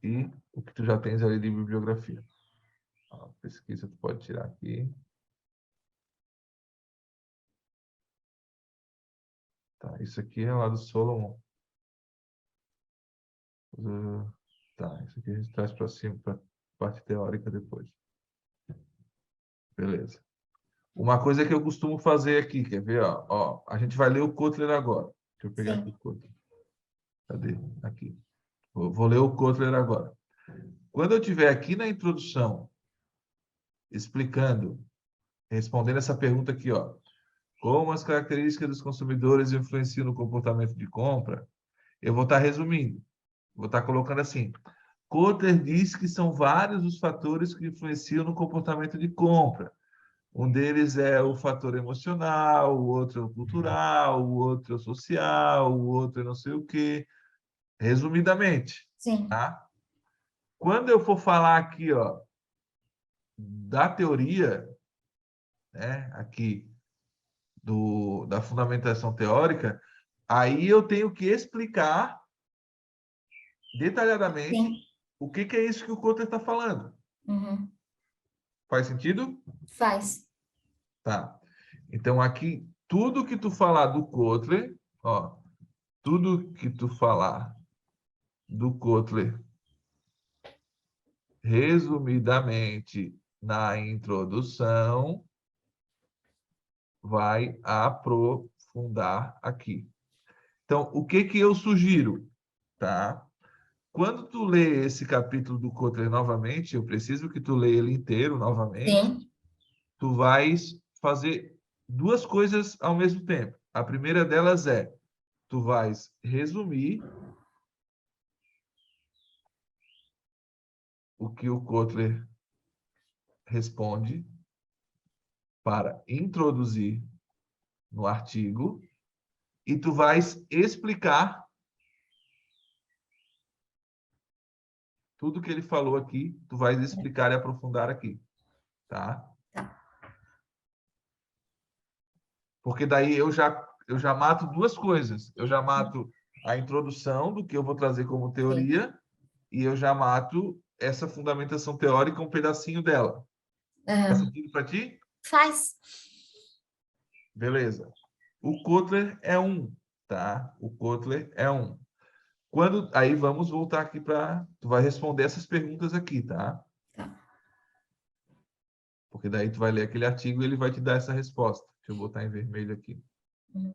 E o que tu já tens ali de bibliografia. A pesquisa tu pode tirar aqui. Tá, isso aqui é lá do Solomon. Tá, isso aqui a gente traz para cima, para a parte teórica depois. Beleza. Uma coisa que eu costumo fazer aqui, quer ver? Ó, a gente vai ler o Kotler agora. Deixa eu pegar aqui o Kotler. Cadê? Aqui. Vou ler o Kotler agora. Quando eu estiver aqui na introdução, explicando, respondendo essa pergunta aqui, ó, como as características dos consumidores influenciam no comportamento de compra, eu vou estar resumindo. Vou estar colocando assim. Kotler diz que são vários os fatores que influenciam no comportamento de compra. Um deles é o fator emocional, o outro é o cultural, o outro é o social, o outro é não sei o quê. Resumidamente, Sim. tá? Quando eu for falar aqui, ó, da teoria, né, aqui da fundamentação teórica, aí eu tenho que explicar detalhadamente Sim. o que é isso que o Kotler está falando. Uhum. Faz sentido? Faz. Tá. Então, aqui, tudo que tu falar do Kotler, ó, tudo que tu falar do Kotler, resumidamente, na introdução, vai aprofundar aqui. Então, o que eu sugiro, tá? Quando tu lê esse capítulo do Kotler novamente, eu preciso que tu leia ele inteiro novamente, Sim. tu vais fazer duas coisas ao mesmo tempo. A primeira delas é, tu vais resumir o que o Kotler responde para introduzir no artigo e tu vais explicar tudo que ele falou aqui, tu vais explicar e aprofundar aqui, tá? Tá. Porque daí eu já mato duas coisas. Eu já mato a introdução do que eu vou trazer como teoria e eu já mato essa fundamentação teórica, um pedacinho dela. Faz sentido para ti? Faz. Beleza. O Kotler é um, tá? O Kotler é um. Aí vamos voltar aqui para... Tu vai responder essas perguntas aqui, tá? Tá. Porque daí tu vai ler aquele artigo e ele vai te dar essa resposta. Deixa eu botar em vermelho aqui. Uhum.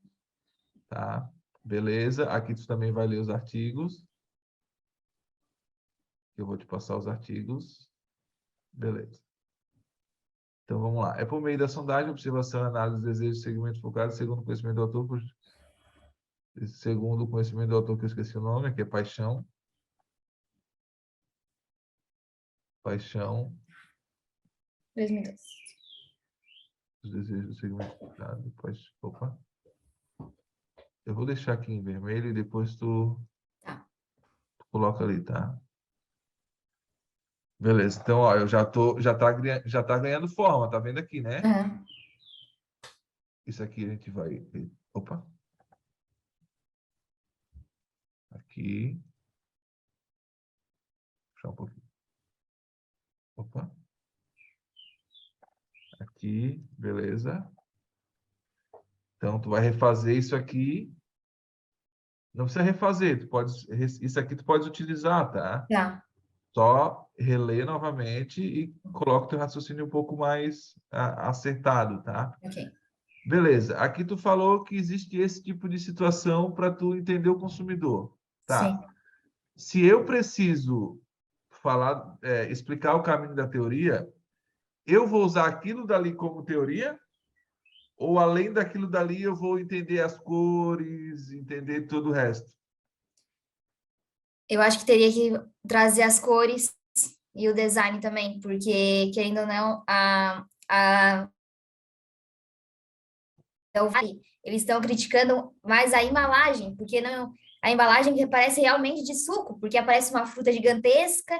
Tá? Beleza. Aqui tu também vai ler os artigos. Eu vou te passar os artigos. Beleza. Então vamos lá. É por meio da sondagem, observação, análise, desejo, segmento focado, segundo o conhecimento do autor, segundo o conhecimento do autor, que eu esqueci o nome, que é paixão. Paixão. 2012. Os desejos do segmento focado. Depois, opa. Eu vou deixar aqui em vermelho e depois tu coloca ali, tá? Beleza. Então, ó, já tá ganhando forma, tá vendo aqui, né? Uhum. Isso aqui a gente vai... Opa. Aqui. Puxar um pouquinho. Opa. Aqui, beleza. Então, tu vai refazer isso aqui. Não precisa refazer, isso aqui tu pode utilizar, tá? Tá. Só reler novamente e coloca o teu raciocínio um pouco mais acertado, tá? Ok. Beleza. Aqui tu falou que existe esse tipo de situação para tu entender o consumidor, tá? Sim. Se eu preciso falar, explicar o caminho da teoria, eu vou usar aquilo dali como teoria? Ou além daquilo dali eu vou entender as cores, entender todo o resto? Eu acho que teria que trazer as cores e o design também, porque, querendo ou não, eles estão criticando mais a embalagem, porque não, a embalagem que parece realmente de suco, porque aparece uma fruta gigantesca,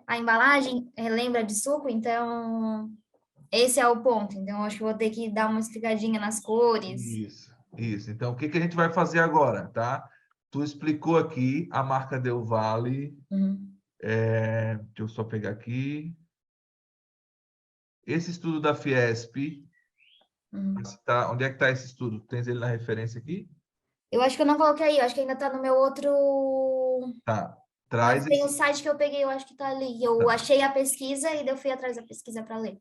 a embalagem lembra de suco, então esse é o ponto. Então, acho que vou ter que dar uma explicadinha nas cores. Isso. Então, o que a gente vai fazer agora, tá? Tu explicou aqui a marca Del Valle. Uhum. Deixa eu só pegar aqui. Esse estudo da Fiesp, onde é que está esse estudo? Tens ele na referência aqui? Eu acho que eu não coloquei aí, eu acho que ainda está no meu outro... Tá. Mas Traz tem o esse. site que eu peguei, eu acho que está ali. Eu Tá. achei a pesquisa e daí eu fui atrás da pesquisa para ler.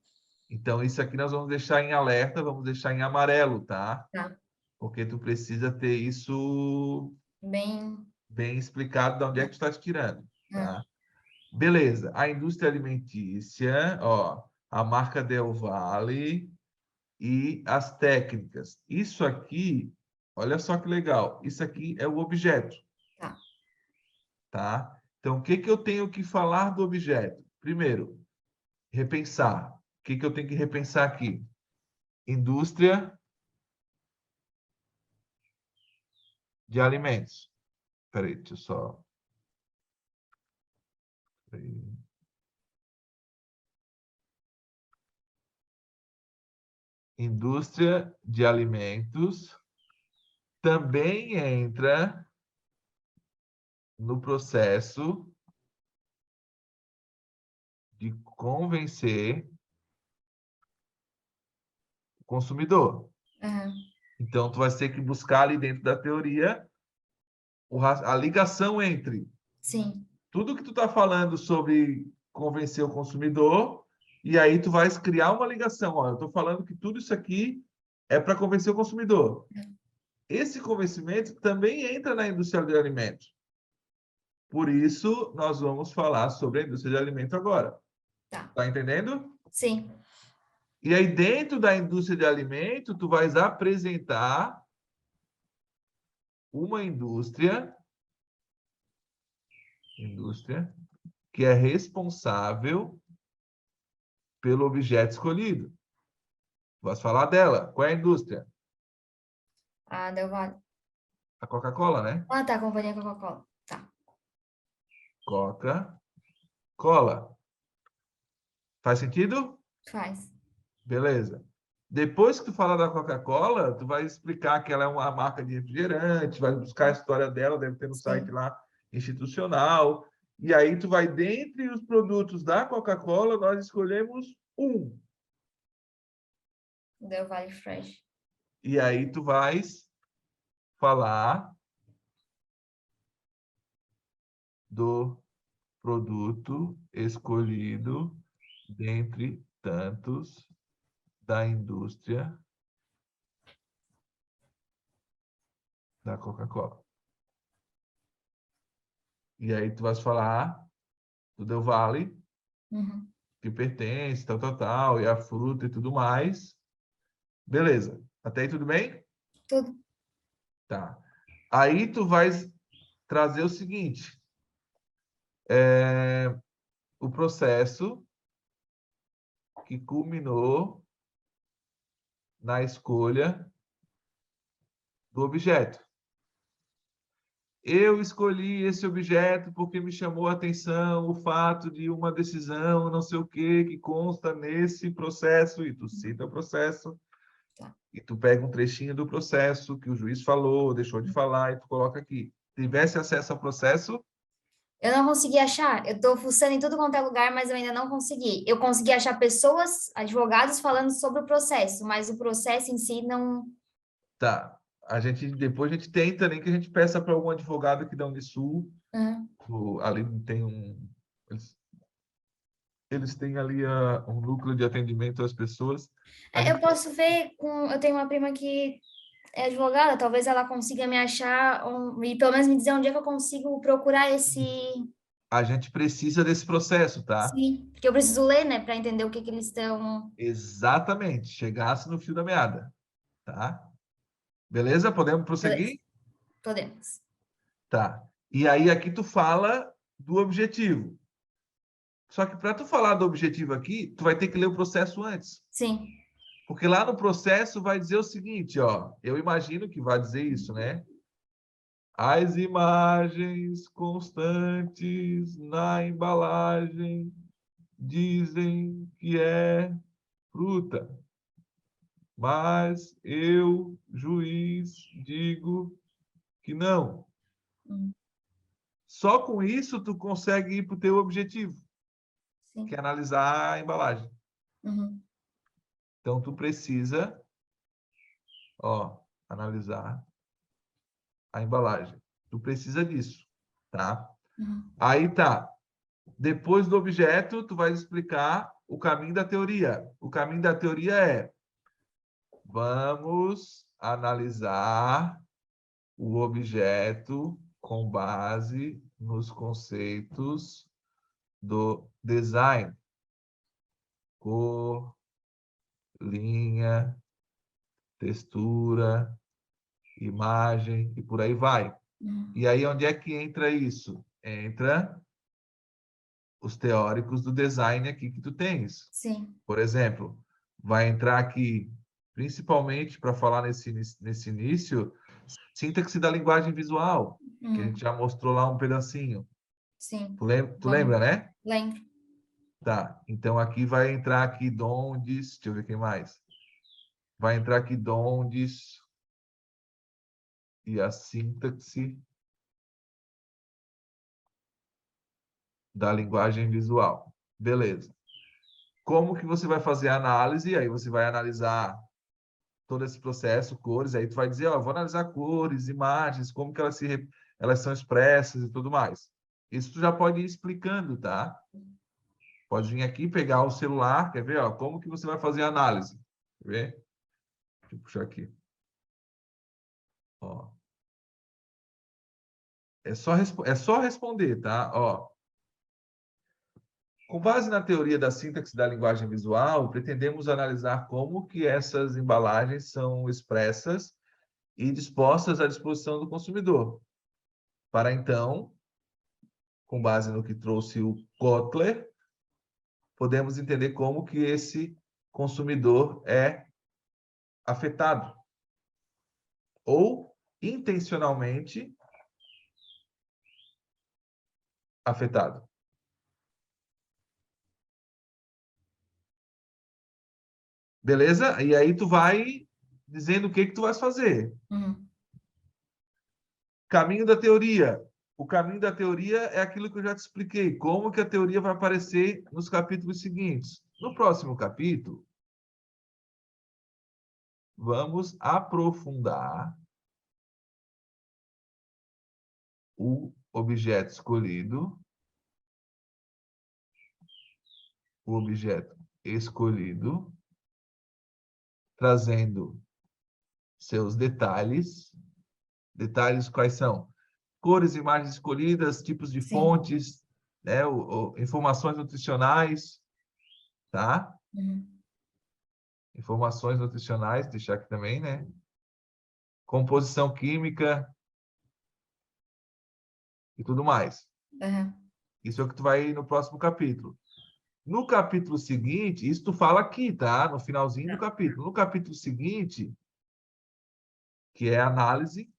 Então, isso aqui nós vamos deixar em alerta, vamos deixar em amarelo, tá? Tá. Porque tu precisa ter isso Bem... bem explicado de onde é que tu estás tirando, É. tá? Beleza. A indústria alimentícia, ó, a marca Del Valle e as técnicas. Isso aqui, olha só que legal. Isso aqui é o objeto, Tá. tá? Então, o que que eu tenho que falar do objeto? Primeiro, repensar. O que que eu tenho que repensar aqui? Indústria de alimentos. Peraí, deixa eu só... Peraí. Indústria de alimentos também entra no processo de convencer o consumidor. Uhum. Então, tu vai ter que buscar ali dentro da teoria a ligação entre Sim. tudo que tu está falando sobre convencer o consumidor, e aí tu vais criar uma ligação. Ó, eu estou falando que tudo isso aqui é para convencer o consumidor. Esse convencimento também entra na indústria de alimentos. Por isso, nós vamos falar sobre a indústria de alimentos agora. Tá. Tá entendendo? Sim. E aí, dentro da indústria de alimentos, tu vais apresentar uma indústria que é responsável pelo objeto escolhido. Vamos falar dela. Qual é a indústria? Ah, Del Valle. A Coca-Cola, né? Ah, tá, Companhia Coca-Cola. Tá. Coca-Cola. Faz sentido? Faz. Beleza. Depois que tu falar da Coca-Cola, tu vai explicar que ela é uma marca de refrigerante, vai buscar a história dela, deve ter no site Sim. lá institucional. E aí tu vai, dentre os produtos da Coca-Cola, nós escolhemos um. Del Valle Fresh. E aí tu vais falar do produto escolhido dentre tantos da indústria da Coca-Cola. E aí tu vais falar do Del Valle, Uhum. que pertence, tal, e a fruta e tudo mais. Beleza. Até aí tudo bem? Tudo. Tá. Aí tu vais trazer o seguinte, o processo que culminou na escolha do objeto. Eu escolhi esse objeto porque me chamou a atenção o fato de uma decisão, não sei o quê, que consta nesse processo, e tu cita o processo, Tá. e tu pega um trechinho do processo que o juiz falou, deixou de falar, e tu coloca aqui. Tivesse acesso ao processo? Eu não consegui achar. Eu tô fuçando em tudo quanto é lugar, mas eu ainda não consegui. Eu consegui achar pessoas, advogados, falando sobre o processo, mas o processo em si não. Tá. Depois a gente tenta nem que a gente peça para algum advogado aqui da Unisul, Uhum. ali tem eles têm ali um núcleo de atendimento às pessoas. A Eu gente posso ver com. Eu tenho uma prima que é advogada, talvez ela consiga me achar e pelo menos me dizer onde é que eu consigo procurar esse. a gente precisa desse processo, tá? Sim, porque eu preciso ler, né, para entender o que que eles estão. Exatamente, chegasse no fio da meada, tá? Beleza? Podemos Beleza, prosseguir? podemos. Tá. E aí aqui tu fala do objetivo. Só que para tu falar do objetivo aqui, tu vai ter que ler o processo antes. Sim. Porque lá no processo vai dizer o seguinte, ó, eu imagino que vai dizer isso, né? As imagens constantes na embalagem dizem que é fruta. Mas eu, juiz, digo que não. Uhum. Só com isso tu consegue ir para o teu objetivo, que é Sim. analisar a embalagem. Uhum. Então, tu precisa, ó, analisar a embalagem. Tu precisa disso, tá? Aí tá. Depois do objeto, tu vai explicar o caminho da teoria. O caminho da teoria é: vamos analisar o objeto com base nos conceitos do design. Cor, linha, textura, imagem e por aí vai. E aí, onde é que entra isso? Entra os teóricos do design aqui que tu tens. Sim. Por exemplo, vai entrar aqui, principalmente para falar nesse início, sintaxe da linguagem visual, que a gente já mostrou lá um pedacinho. Sim. Tu lembra, né? Lembro. Tá, então aqui vai entrar aqui dondes, deixa eu ver quem mais. Vai entrar aqui dondes e a sintaxe da linguagem visual. Beleza. Como que você vai fazer a análise? Aí você vai analisar todo esse processo, cores, aí tu vai dizer, ó, vou analisar cores, imagens, como que elas são expressas e tudo mais. Isso tu já pode ir explicando, tá? Pode vir aqui, pegar o celular, quer ver, ó, como que você vai fazer a análise? Quer ver? Deixa eu puxar aqui. Ó. É só responder, tá? Ó. Com base na teoria da sintaxe da linguagem visual, pretendemos analisar como que essas embalagens são expressas e dispostas à disposição do consumidor. Para então, com base no que trouxe o Kotler, podemos entender como que esse consumidor é afetado ou intencionalmente afetado. Beleza? E aí tu vai dizendo o que tu vais fazer. Caminho da teoria. O caminho da teoria é aquilo que eu já te expliquei. Como que a teoria vai aparecer nos capítulos seguintes. No próximo capítulo, vamos aprofundar o objeto escolhido, trazendo seus detalhes. Detalhes quais são? Cores, imagens escolhidas, tipos de fontes, né? Informações nutricionais, tá? Informações nutricionais, deixar aqui também, né? Composição química e tudo mais. Isso é o que tu vai no próximo capítulo. No capítulo seguinte, isso tu fala aqui, tá? No finalzinho do capítulo. No capítulo seguinte, que é análise.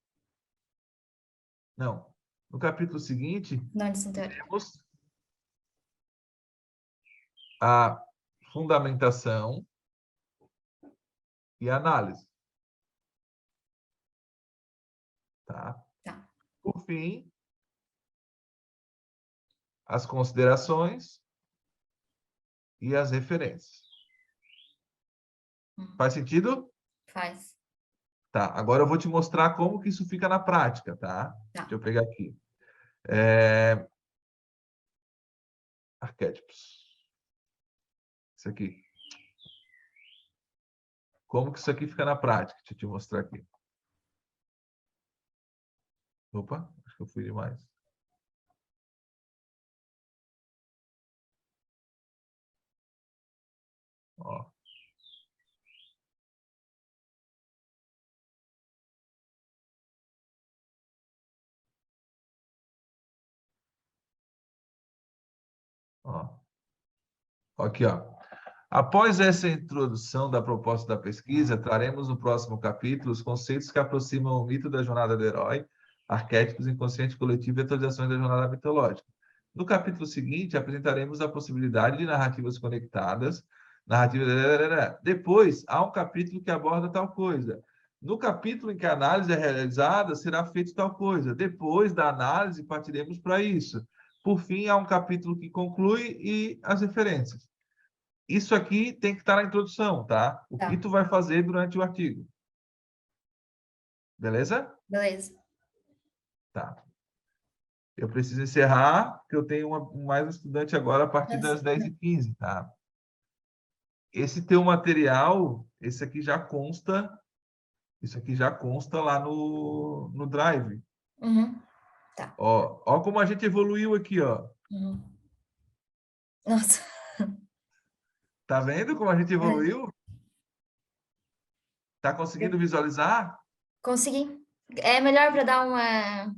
Não. No capítulo seguinte, temos a fundamentação e análise. Tá? Por fim, as considerações e as referências. Faz sentido? Faz. Tá, agora eu vou te mostrar como que isso fica na prática, tá? Deixa eu pegar aqui. Arquétipos. Isso aqui. Como que isso aqui fica na prática? Deixa eu te mostrar aqui. Opa, acho que eu fui demais. Ó. Ó. Aqui, ó. Após essa introdução da proposta da pesquisa, traremos no próximo capítulo os conceitos que aproximam o mito da jornada do herói, arquétipos, inconsciente coletivo e atualizações da jornada mitológica. No capítulo seguinte, apresentaremos a possibilidade de narrativas conectadas, narrativas... Depois, há um capítulo que aborda tal coisa. No capítulo em que a análise é realizada, será feita tal coisa. Depois da análise, partiremos para isso. Por fim, há um capítulo que conclui e as referências. Isso aqui tem que estar na introdução, tá? O que tu vai fazer durante o artigo. Beleza? Beleza. Tá. Eu preciso encerrar, porque eu tenho mais um estudante agora a partir das 10h15, tá? Esse teu material, esse aqui já consta, isso aqui já consta lá no Drive. Uhum. Tá. Ó como a gente evoluiu aqui, ó. Uhum. Nossa. Tá vendo como a gente evoluiu? Tá conseguindo visualizar? Consegui. É melhor para dar uma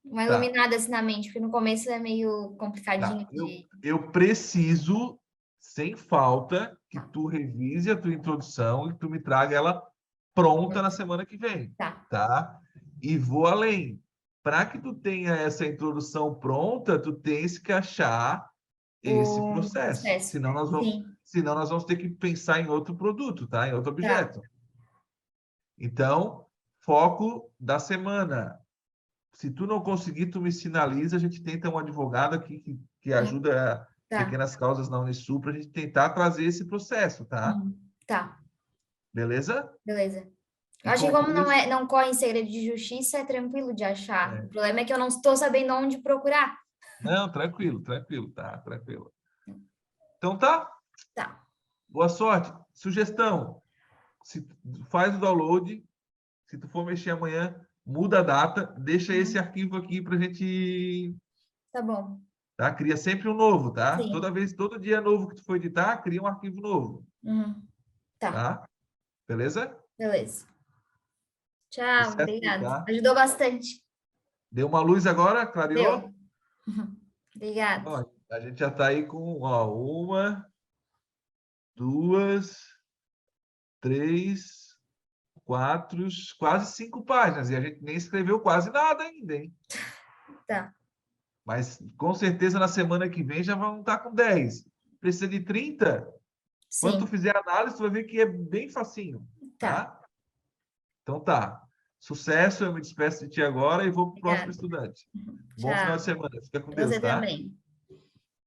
Tá. iluminada assim na mente, porque no começo é meio complicadinho Tá. de... Eu preciso, sem falta, que tu revise a tua introdução e que tu me traga ela pronta na semana que vem, tá? E vou além. Para que tu tenha essa introdução pronta, tu tens que achar esse O processo. processo. Senão nós vamos ter que pensar em outro produto, tá? Em outro Tá. objeto. Então, foco da semana. Se tu não conseguir, tu me sinaliza, a gente tenta um advogado aqui que ajuda pequenas causas na Unisul para a gente tentar trazer esse processo, tá? Tá. Beleza? Beleza. E Acho que como conclui... não corre em segredo de justiça, é tranquilo de achar. O problema é que eu não estou sabendo onde procurar. Não, tranquilo, tá? Tranquilo. Então tá. Tá. Boa sorte. Sugestão, se faz o download, se tu for mexer amanhã, muda a data, deixa esse arquivo aqui para a gente... Tá bom. Tá? Cria sempre um novo, tá? Sim. Todo dia novo que tu for editar, cria um arquivo novo. Tá. Tá? Beleza? Beleza. Tchau, Sucesso aí, obrigada. tá? Ajudou bastante. Deu uma luz agora? Clareou? Deu. Obrigada. Ó, a gente já tá aí com, ó, 1, 2, 3, 4, quase 5 páginas. E a gente nem escreveu quase nada ainda, hein? Tá. Mas com certeza na semana que vem já vão estar com 10. Precisa de 30? Sim. Quando tu fizer a análise, tu vai ver que é bem facinho. Tá? Então tá. Sucesso, eu me despeço de ti agora e vou pro próximo estudante. Bom final de semana. Fica com Deus, Você tá? também.